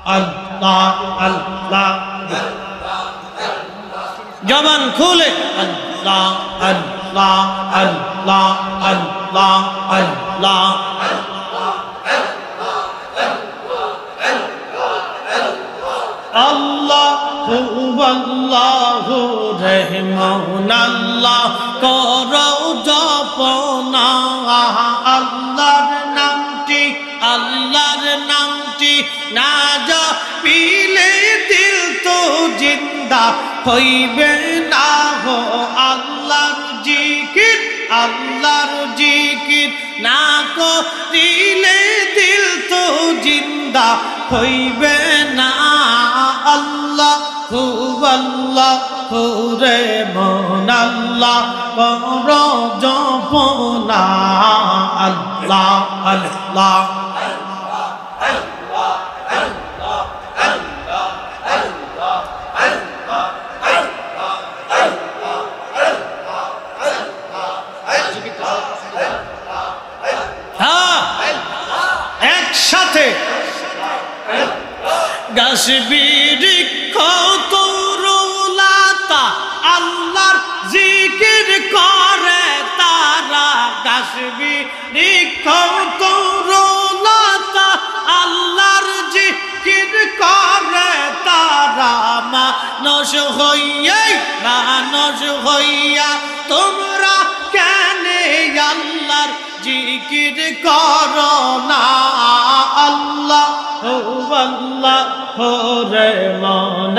আল্লাহ আল্লাহ জবান খুলে আল্লাহ আল্লাহ আল্লাহ আল্লাহ আল্লাহ আল্লাহু আল্লাহু রহমান আল্লাহ করো জপনা আল্লাহর নামটি না জপিলে দিল তো জিন্দা হইবে না হো আল্লাহর জিকির না করিলে দিল তো জিন্দা হইবে না আল্লাহু আল্লাহু রে মন আল্লাহ করো জপনা আল্লাহ আল্লাহ একসাথে গাছ বৃক্ষ তরুলতা আল্লাহর জিকির করে তারা গাছ বৃক্ষ তরুলতা আল্লাহর জিকির করে তারা মানুষ হইয়া তোমরা কেন আল্লাহর জিকির করো না আল্লাহু আল্লাহু রে মন